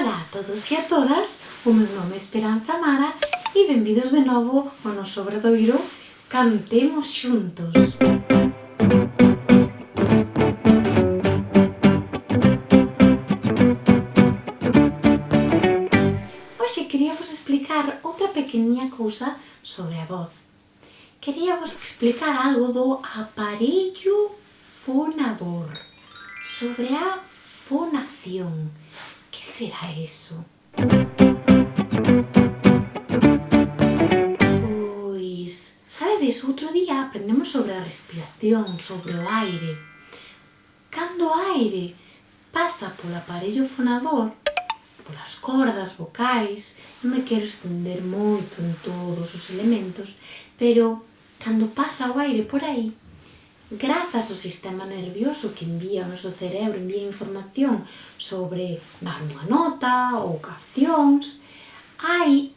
Ola a todos e a todas, o meu nome é Esperanza Mara e benvidos de novo ao noso obradoiro Cantemos Xuntos. Hoxe queríavos explicar outra pequeniña cousa sobre a voz. Queríavos explicar algo do aparello fonador, sobre a fonación. Que será eso? Pois, sabedes, outro día aprendemos sobre a respiración, sobre o aire. Cando o aire pasa polo aparello fonador, polas cordas vocais, non me quero estender moito en todos os elementos, pero cando pasa o aire por aí, grazas ao sistema nervioso que envía o noso cerebro, envía información sobre dar unha nota ou cancións, hai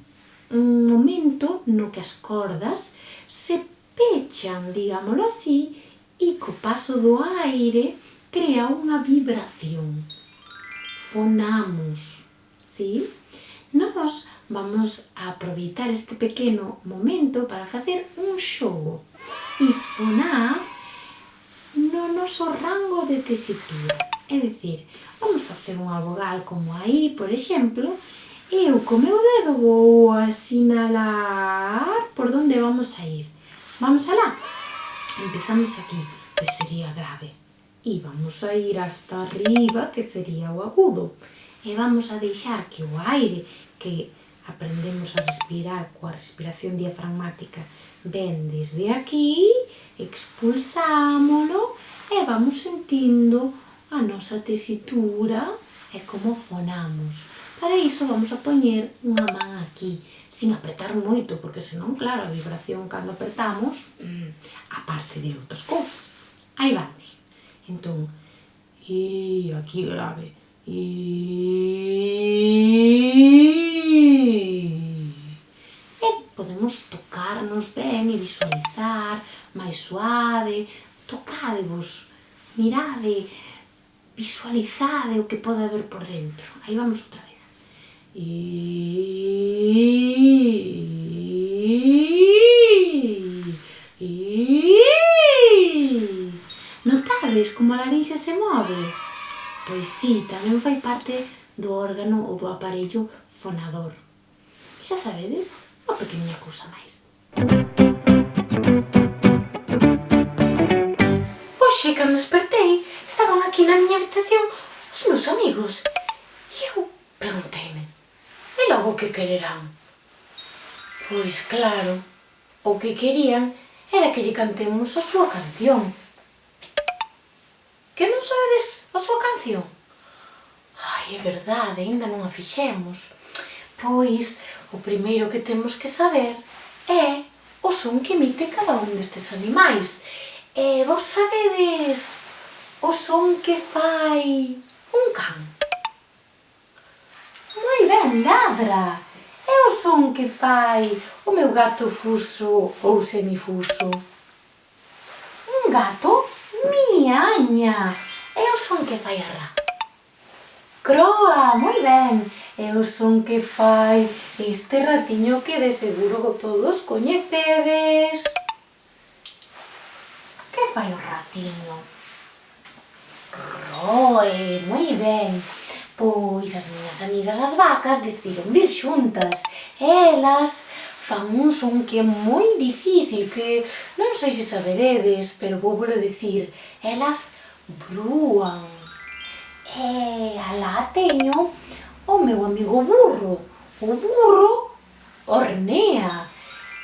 un momento no que as cordas se pechan, digámoslo así, e co paso do aire crea unha vibración. Fonamos, sí? Nós vamos a aproveitar este pequeno momento para facer un xogo e fonar no noso rango de tesitura. É dicir, vamos facer unha vogal como aí, por exemplo, e eu co meu dedo vou a sinalar por onde vamos a ir. Vamos alá? Empezamos aquí, que sería grave. E vamos a ir hasta arriba, que sería o agudo. E vamos a deixar que o aire que aprendemos a respirar coa respiración diafragmática ven desde aquí, expulsámolo e vamos sentindo a nosa tesitura e como fonamos. Para iso vamos a poñer unha man aquí, sin apretar moito, porque senón, claro, a vibración cando apretamos, aparte de outras cousas. Aí vamos. Entón, e aquí grave. E podemos tocarnos ben e visualizar máis suave. Tocádevos, mirade, visualizade o que pode haber por dentro. Aí vamos outra vez. Notades como a larinxa se move? Pois sí, tamén fai parte do órgano ou do aparello fonador. Xa sabedes, unha pequeniña cousa máis. Hoxe, cando despertei, estaban aquí na miña habitación os meus amigos. E eu pregunteime, e logo que quererán? Pois claro, o que querían era que lle cantemos a súa canción. Que non sabedes a súa canción? Ai, é verdade, aínda non a fixemos. Pois, o primeiro que temos que saber é o son que emite cada un destes animais. E vos sabedes o son que fai un can? Moi ben, ladra. É o son que fai o meu gato fuso ou semifuso. Un gato? Miaña. É o son que fai a rá. Croa, moi ben. É o son que fai este ratiño que de seguro todos coñecedes. Que fai o ratiño? Roe, moi ben. Pois as miñas amigas as vacas decidiron vir xuntas. Elas fan un son que é moi difícil, que non sei se saberedes, pero vou volo dicir. Elas brúan. E alá teño o meu amigo burro. O burro hornea.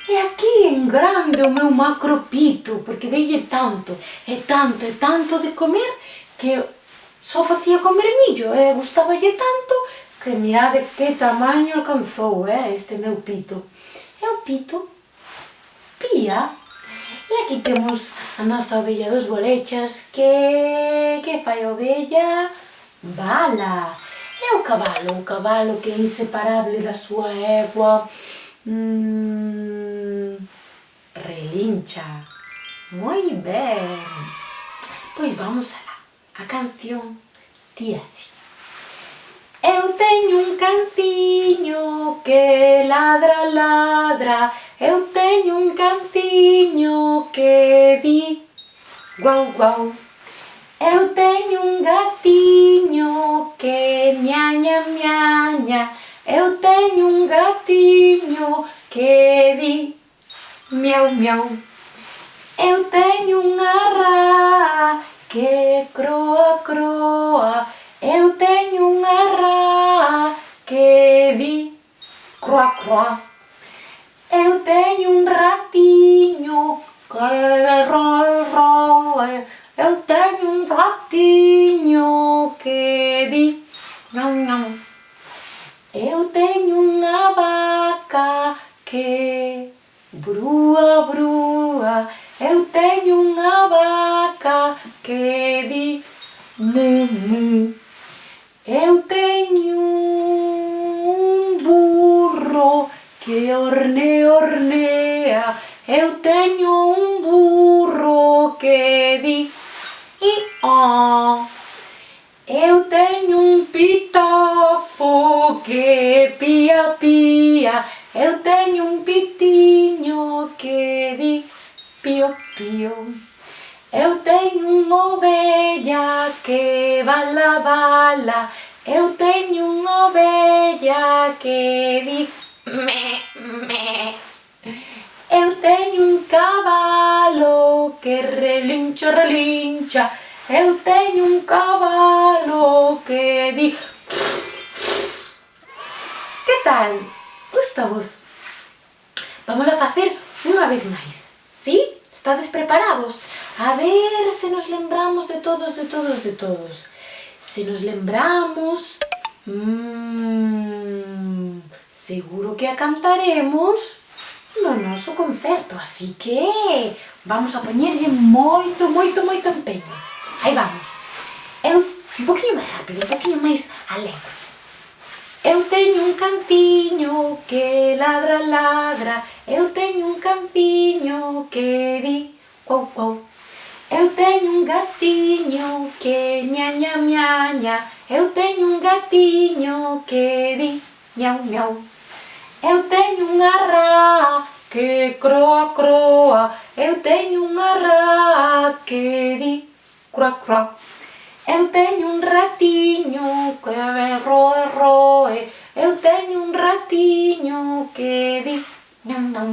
E aquí en grande o meu macropito, porque deille tanto, e tanto, e tanto de comer, que só facía comer millo, e gustaballe tanto, que mirade que tamaño alcanzou, este meu pito. E o pito pía. E aquí temos a nosa ovella dos bolechas, que fai a ovella? Bala. E o cabalo que é inseparable da súa egua, relincha. Moi ben. Pois vamos alá. A canción di así. Eu teño un canciño que ladra, ladra. Eu teño un canciño que di guau, guau. Eu teño un gatiño que miaña, miaña. Eu teño un gatiño que di miau, miau. Eu teño unha rá que croa, croa. Eu teño unha rá que di croa, croa. Eu teño un ratiño que roe. Eu teño un ratiño que di non, non. Eu teño unha vaca que brúa, brúa. Eu teño unha vaca que di mu, mu. Eu teño un burro que hornea, hornea. Eu teño un burro que di i-ó. Eu teño un pitofo que pía, pía. Eu teño un pitiño que di pío, pío. Eu teño unha ovella que bala, bala. Eu teño unha ovella que di me, me. Eu teño un cabalo que relincha, relincha. Eu teño un cabalo que di... Que tal? Gústavos? Vamos a facer unha vez máis, ¿sí? Estades preparados? A ver se nos lembramos de todos, de todos, de todos. Se nos lembramos... seguro que a cantaremos no noso concerto, así que vamos a poñerlle moito, moito, moito empeño. Aí vamos. Eu, un poquinho máis rápido, un poquinho máis alegre. Eu teño un canciño que ladra, ladra. Eu teño un canciño que di cuau, cuau. Eu teño un gatiño que ñaña, miaña. Eu teño un gatiño que di miau, miau. Eu teño unha rá que croa, croa. Eu teño unha rá que di croa, croa. Eu teño un ratiño que roe, roe. Eu teño un ratiño que di non, non.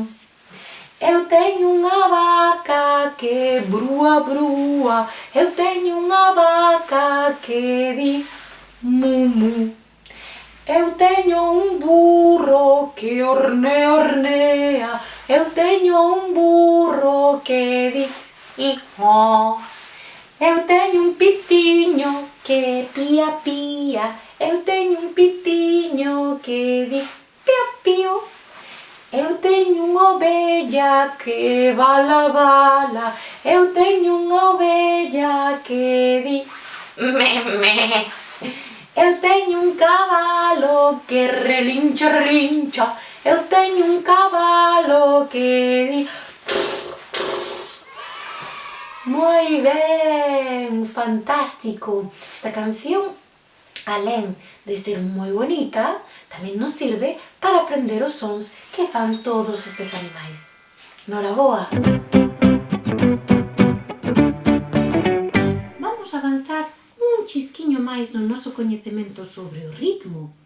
Eu teño unha vaca que brúa, brúa. Eu teño unha vaca que di mu, mu. Eu teño un burro que hornea, hornea. Eu teño un burro que di i-ó. Eu teño un pitiño que pía, pía. Eu teño un pitiño que di pío, pío. Eu teño unha ovella que bala, bala. Eu teño unha ovella que di me, me. Eu teño un cabalo que relincha, relincha. Eu teño un cabalo que di... Moi ben, fantástico. Esta canción, alén de ser moi bonita, tamén nos sirve para aprender os sons que fan todos estes animais. Noraboa! Vamos a avanzar un chisquiño máis no noso coñecemento sobre o ritmo.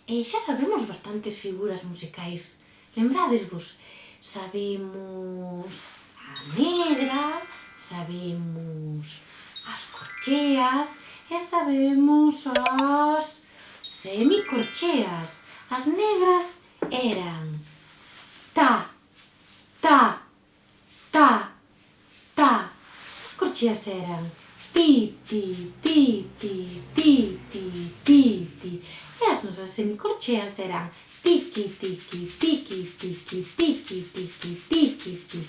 E xa sabemos bastantes figuras musicais. Lembradesvos? Sabemos a negra, sabemos as corcheas e sabemos as semicorcheas. As negras eran ta, ta, ta, ta. As corcheas eran ti, ti, ti, ti, ti, ti, ti, ti. E as nosas semicorcheas eran tiqui, tiqui, tiqui, tiqui, tiqui, tiqui, tiqui, tiqui.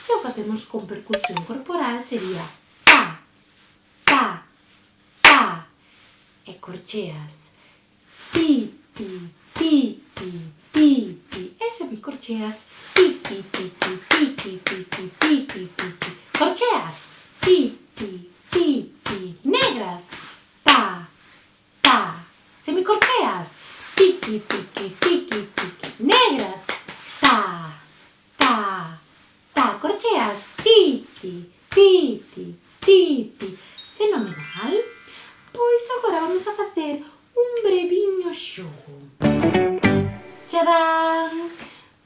Se o facemos con percusión corporal sería ta, ta, ta. E corcheas pi, pi, pi, pi, pi, pi. E semicorcheas tiqui, tiqui, tiqui, tiqui, tiqui, tiqui. Corcheas pi, pi, pi, pi. Negras ta, ta. Semicorcheas tiki, tiki, tiki. Negras. Ta, ta, ta. Corcheas. Titi, titi, titi. Fenomenal. Pois agora vamos a facer un breviño xogo. Tchadán!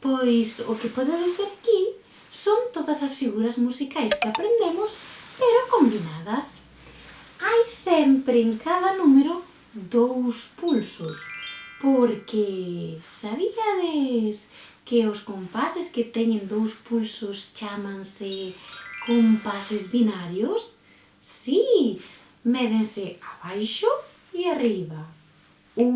Pois o que podedes ver aquí son todas as figuras musicais que aprendemos, pero combinadas. Hai sempre en cada número 2 pulsos, porque sabíades que os compases que teñen 2 pulsos chámanse compases binarios? Sí, médense abaixo e arriba. 1,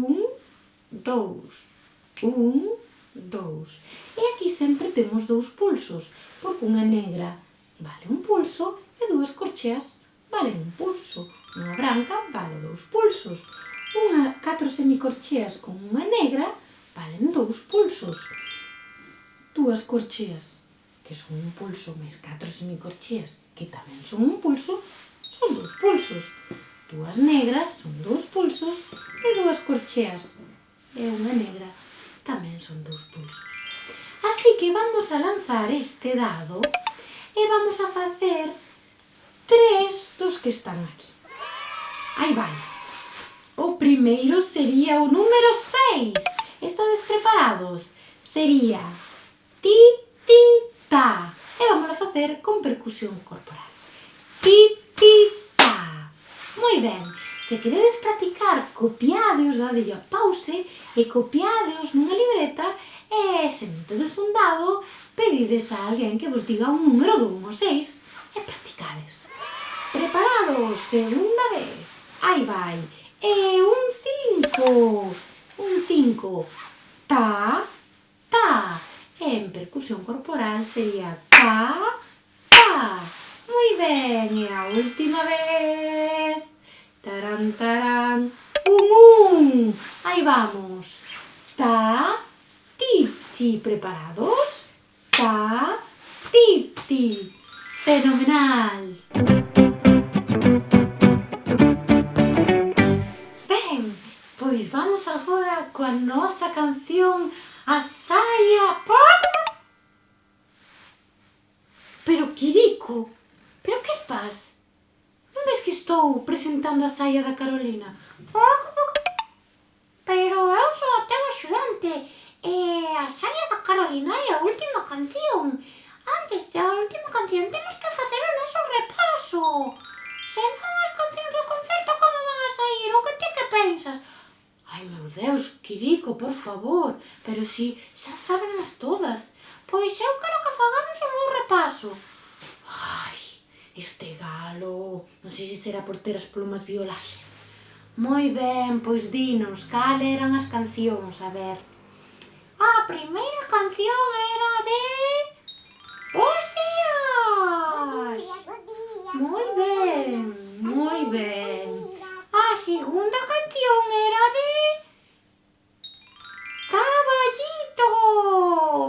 2, 1, 2. E aquí sempre temos 2 pulsos, porque unha negra vale un pulso e 2 corcheas valen un pulso. Unha branca vale 2 pulsos. 4 semicorcheas con unha negra valen 2 pulsos. 2 corcheas, que son un pulso, máis 4 semicorcheas, que tamén son un pulso, son 2 pulsos. 2 negras son 2 pulsos e 2 corcheas e unha negra tamén son 2 pulsos. Así que vamos a lanzar este dado e vamos a facer 3 dos que están aquí. Aí vai. O primeiro sería o número 6. Estades preparados? Sería ti, ti, ta. E vamos a facer con percusión corporal. Ti, ti, ta. Moi ben. Se queredes practicar, copiadeos, dadelle a pause e copiadeos nunha libreta e se non tedes un dado, pedides a alguén que vos diga un número do 1 ao 6 e practicades. Preparados? Segunda vez. Aí vai. E un 5. Un 5. Ta, ta. E en percusión corporal sería ta, ta. Moi ben. E a última vez. Tarán, tarán. Un. Aí vamos. Ta, ti, ti. Preparados? Ta, ti, ti. Fenomenal. Ben, pois vamos agora coa nosa canción A Saia. Pero, Quirico, pero que faz? Non ves que estou presentando a saia da Carolina? Pero eu son o teu axudante e a saia da Carolina é a última canción. Antes da última canción temos que facer o noso repaso. Se non as cancións do concerto como van a sair? O que ti que pensas? Ai, meu Deus, Quirico, por favor. Pero si xa sábenlas todas. Pois eu quero que fagamos o meu repaso. Ai, este galo. Non sei se será por ter as plumas violadas. Moi ben, pois dinos, cal eran as cancións, a ver. A primeira canción era de... Bos días! Moi ben, moi ben. A segunda canción era de... Caballito!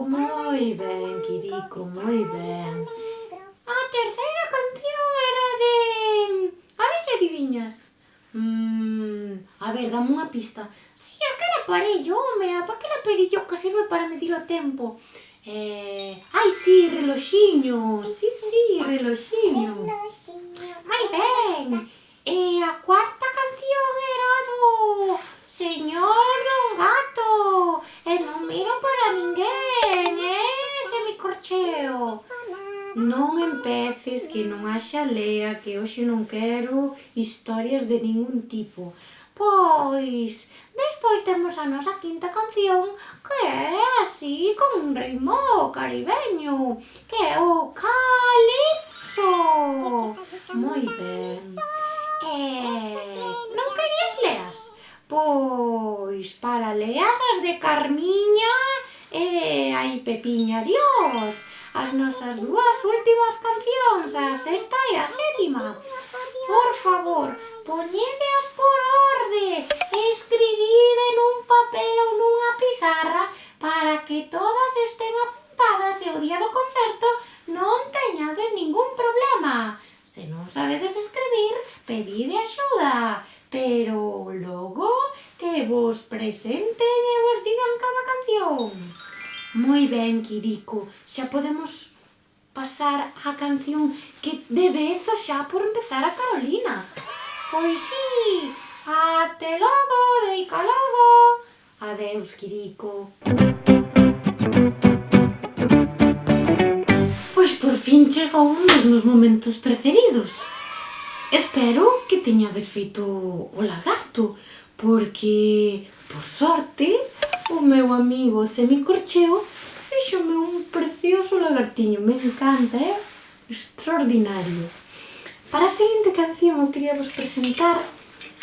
Moi ben, Quirico, moi ben. A terceira canción era de... A ver se adiviñas. A ver, dame unha pista. Si, aquel aparello, home, aquel aparello que sirve para medir o tempo. Ai, si, reloxiño. Si, reloxiño. Moi ben. E a cuarta canción era do Señor Don Gato. E non miro para ninguén, semicorcheo. Non empeces, que non haxa lea, que hoxe non quero historias de ningún tipo. Pois, despois temos a nosa quinta canción, que é así con un ritmo caribeño, que é o Calipso. Moi ben. Non querías leas? Pois, para leas as de Carmiña e aí Pepiña Dios. As nosas dúas últimas cancións, a sexta e a sétima. Por favor, poñedeas por orde e escribide nun papel ou nunha pizarra para que todas estén apuntadas e o día do concerto non teñades ningún problema. Se non sabedes escribir, pedide axuda, pero logo que que vos presenten e vos digan cada canción. Moi ben, Quirico, xa podemos pasar á canción que de vezo xa por empezar a Carolina. Pois sí, até logo, deica logo. Adeus, Quirico. Pois por fin chegou un dos meus momentos preferidos. Espero que teñades feito o lagarto, porque, por sorte, o meu amigo Semicorcheo fíxome un precioso lagartiño. Me encanta, extraordinario. Para a seguinte canción eu quería vos presentar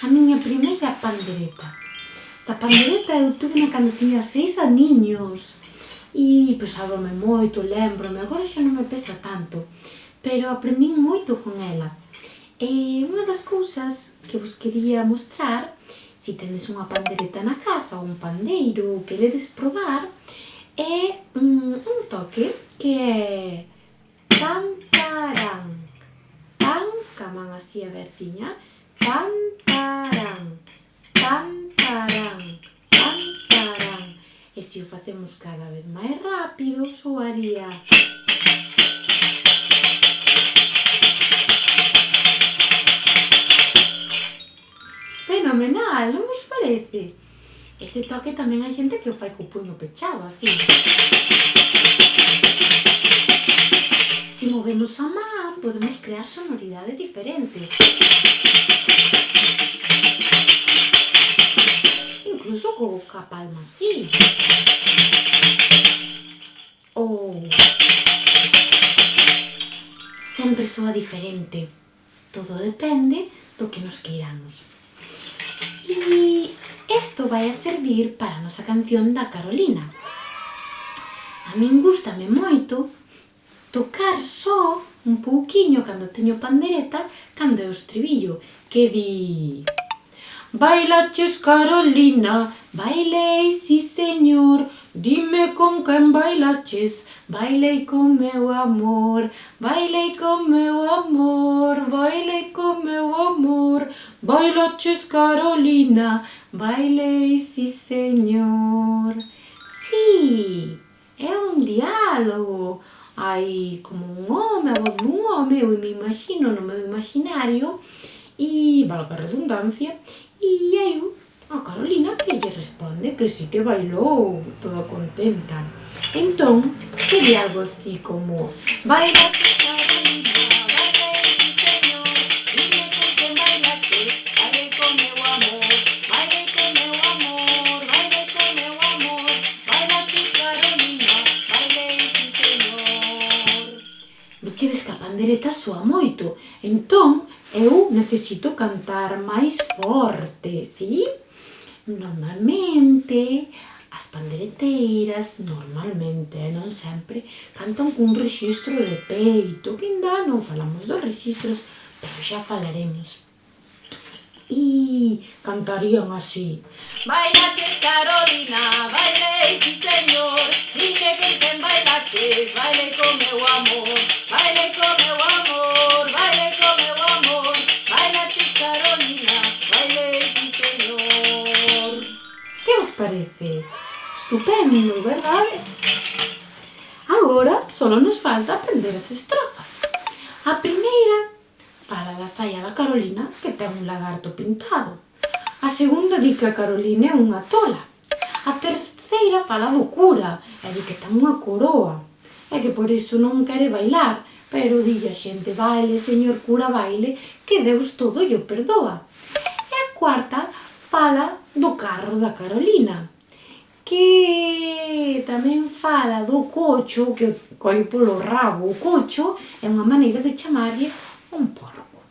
a miña primeira pandereta. Esta pandereta eu tuve cando tiña 6 aniños e pesábame moito, lembrome, agora xa non me pesa tanto, pero aprendín moito con ela. E unha das cousas que vos quería mostrar, se tendes unha pandereta na casa ou un pandeiro ou queredes probar, é un toque que é tan, tarán, tan, ca man así abertiña, tan, tarán, tan, tarán, tan, tarán. E se o facemos cada vez máis rápido, soaría... Fenomenal, non vos parece? Este toque tamén hai xente que o fai co puño pechado, así. Se movemos a man, podemos crear sonoridades diferentes. Incluso ca palma así. Ou... sempre soa diferente. Todo depende do que nos queiramos. E isto vai a servir para a nosa canción da Carolina. A min gústame moito tocar só un pouquiño cando teño pandereta, cando é o estribillo, que di... Bailaches, Carolina, bailei, sí señor, dime con quen bailaches, bailei con meu amor, bailei con meu amor, bailei con meu amor, bailaches, Carolina, bailei, sí señor. Sí, é un diálogo, hai como un home, a voz dun home, eu me imagino no meu imaginario, e, valga a redundancia, e hai a Carolina que lle responde que sí que bailou, toda contenta. Entón, sería algo así como Bailaches, Carolina, bailei, sí señor, dime con quen bailaches, bailei con meu amor, bailei con meu amor, bailei con meu amor, bailaches, Carolina, bailei, sí señor. Vechedes que a pandereta soa moito, entón eu necesito cantar máis forte, si? Normalmente, as pandereteiras, normalmente, non sempre, cantan cun rexistro de peito, que ainda non falamos dos rexistros, pero xa falaremos. E cantarían así. Bailaches, Carolina, bailei, sí señor, dime con quen bailaches, bailei con meu amor, bailei con meu amor, bailei con meu amor, bailaches, Carolina, bailei, sí señor. Que vos parece? Estupendo, verdade? Agora só nos falta aprender as estrofas. A primeira fala da saia da Carolina, que ten un lagarto pintado. A segunda di que a Carolina é unha tola. A terceira fala do cura, e di que ten unha coroa, e que por iso non quere bailar, pero di a xente, baile, señor cura, baile, que Deus todo llo perdoa. E a cuarta fala do carro da Carolina, que tamén fala do cocho, que coi polo rabo. O cocho é unha maneira de chamarlle un porco.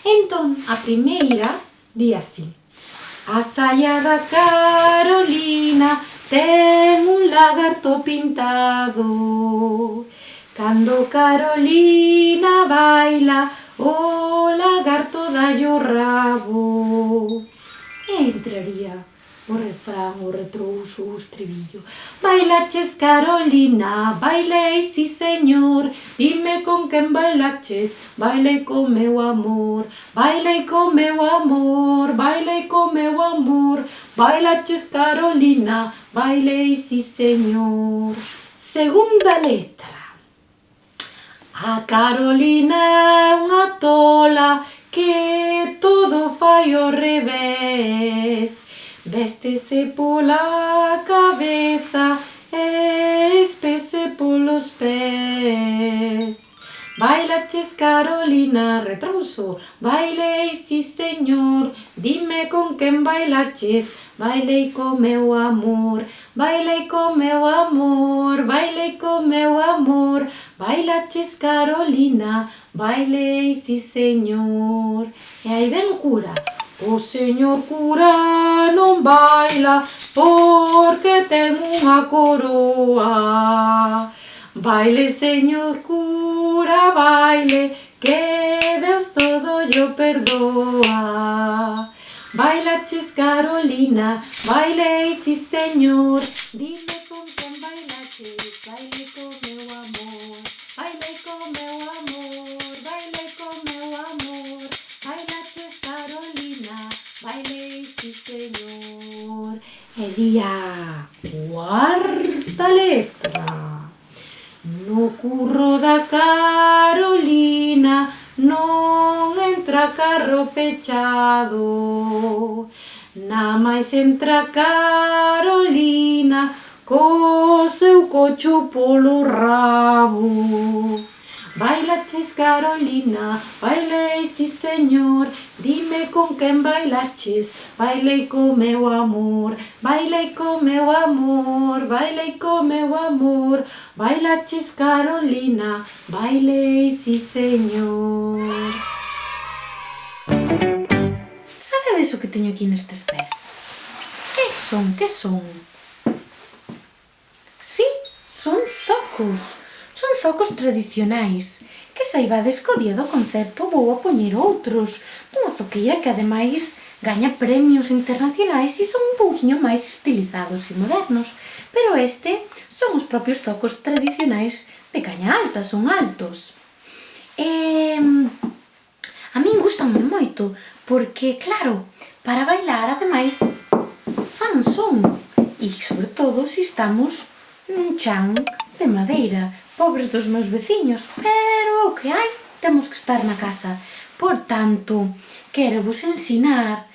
Entón, a primeira di así. A saia da Carolina ten un lagarto pintado. Cando Carolina baila, o lagarto dalle o rabo. E entraría o refrán, o retrouso, o estribillo. Bailaches, Carolina, bailei, sí señor, dime con quen bailaches, bailei con meu amor, bailei con meu amor, bailei con meu amor, bailaches Carolina, bailei, sí señor. Segunda letra. A Carolina é unha tola que todo fai ao revés. Véstese pola cabeza e espese polos pés. Bailaches Carolina, retrouso, bailei, sí señor, dime con quen bailaches, bailei co meu amor, bailei co meu amor, bailei co meu amor, bailaches Carolina, bailei, sí señor. E aí ven o cura. O señor cura non baila porque ten unha coroa. Baile, señor cura, baile, que Deus todo llo perdoa. Bailaches Carolina, bailei, sí señor, dime con quen bailaches, bailei co meu amor, bailei co meu amor, bailei co meu amor, bailaches Carolina, bailei, sí señor. E día cuarta letra. No curro da Carolina non entra carro pechado, na máis entra Carolina co seu cocho polo rabo. Bailaches Carolina, bailei, sí señor, dime con quen bailaches, bailei co meu amor, bailei co meu amor, bailei co meu amor, bailaches Carolina, bailei, sí señor. Sabedes o que teño aquí nestes pés? Que son? Que son? Sí, son zocos. Son zocos tradicionais, que saibades que o día do concerto vou a poñer outros, dunha zoqueira que ademais gaña premios internacionais e son un pouquiño máis estilizados e modernos, pero este son os propios zocos tradicionais de Caña Alta, son altos. A min gustanme moito, porque, claro, para bailar, ademais, fan son, e sobre todo se estamos nun chan de madeira, pobres dos meus veciños, pero o que hai, temos que estar na casa. Por tanto, quero vos ensinar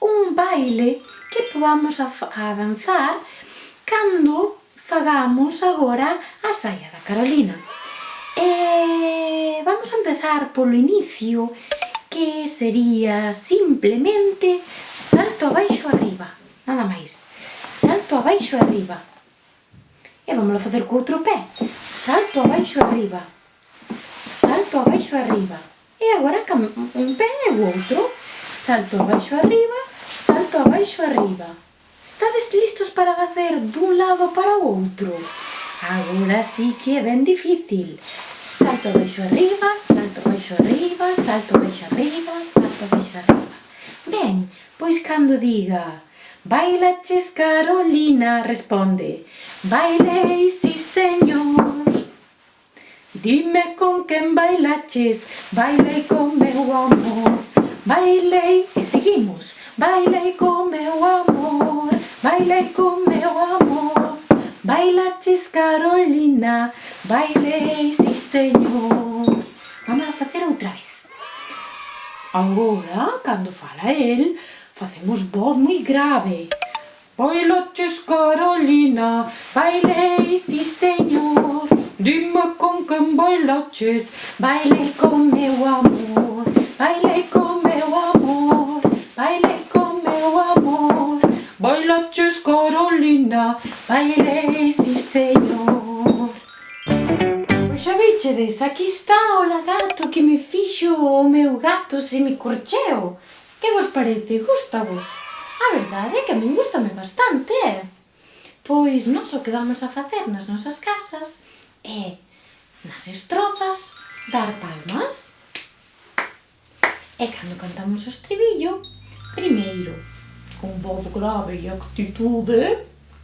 un baile que vamos a danzar cando fagamos agora a saia da Carolina. Vamos a empezar polo inicio, que sería simplemente salto abaixo arriba, nada máis. Salto abaixo arriba. E vamos a facer co outro pé. Salto abaixo arriba. Salto abaixo arriba. E agora un pé e o outro. Salto abaixo arriba, salto abaixo arriba. Estades listos para facer dun lado para o outro? Agora sí que é ben difícil. Salto abaixo arriba, salto abaixo arriba, salto abaixo arriba, salto abaixo arriba. Ben, pois cando diga bailaches Carolina, responde bailei, sí señor. Dime con quen bailaches, bailei con meu amor. Bailei, e seguimos. Bailei con meu amor, bailei con meu amor. Bailaches Carolina, bailei, sí señor. Vamos a facer outra vez. Agora, cando fala el, facemos voz moi grave. Bailaches Carolina, bailei, sí señor. Dime con quen bailaches, bailei con meu amor. Bailei con meu amor, bailei con meu amor. Bailaches Carolina, bailei, sí señor. Pois xa veichedes, aquí está o lagarto que me fixo o meu gato semicorcheo. Que vos parece? Gústavos? A verdade é que a min gústame bastante, Pois nós o que vamos a facer nas nosas casas é, nas estrofas, dar palmas. E cando cantamos o estribillo, primeiro, con voz grave e actitude,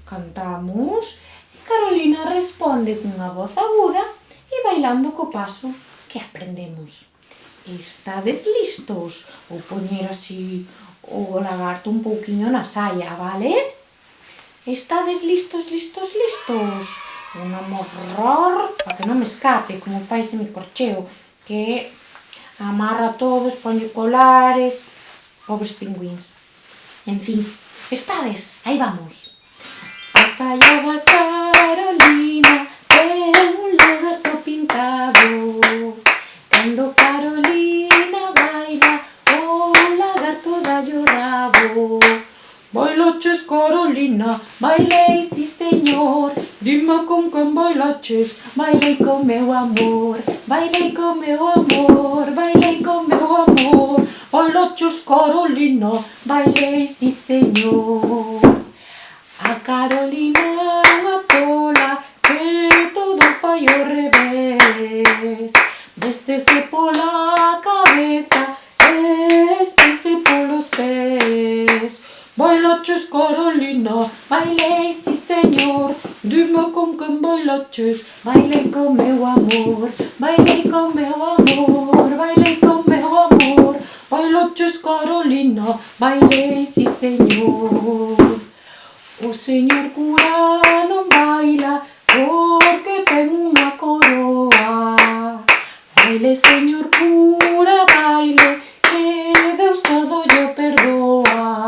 cantamos, e Carolina responde cunha voz aguda e bailando co paso que aprendemos. Estades listos? Ou poñer así o lagarto un pouquiño na saia, vale? Estades listos? Un amorror, para que non me escape, como fai ese mi corcheo, que amarra todos, ponlle colares, pobres pingüins. En fin, estades? Aí vamos. A saia da Carolina ten un lagarto pintado. Cando Carolina baila, o lagarto dalle o rabo. Bailaches, Carolina, bailei, sí señor. Dime con quen bailaches, bailei con meu amor. Bailei con meu amor, bailei con meu amor. Bailaches, Carolina, bailei, sí señor. A Carolina unha tola que todo fai ao revés. Véstese pola cabeza, espese polos pés. Bailaches, Carolina, bailei, sí señor. Dime con quen bailaches, bailei con meu amor. Bailei con meu amor, bailei con meu amor. Bailaches, Carolina, bailei, sí señor. O señor cura non baila porque ten unha coroa. Baile, señor cura, baile, que Deus todo llo perdoa.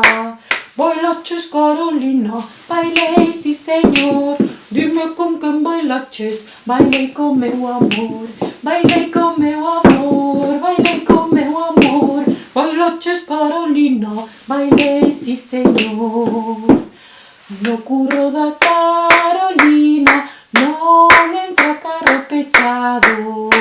Bailaches, Carolina, bailei, sí señor. Dime con quen bailaches, bailei con meu amor. Bailei con meu amor, bailei con meu amor. Bailaches, Carolina, bailei, sí señor. No curro da Carolina non entra carro pechado.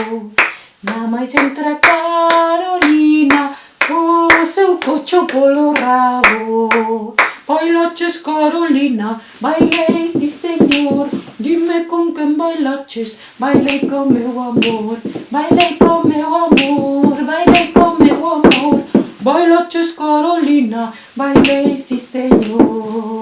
Na máis entra Carolina co seu cocho polo rabo. Bailaches, Carolina, bailei, sí señor. Dime con quen bailaches, bailei con meu amor. Bailei con meu amor, bailei con meu amor. Bailaches, Carolina, bailei, sí señor.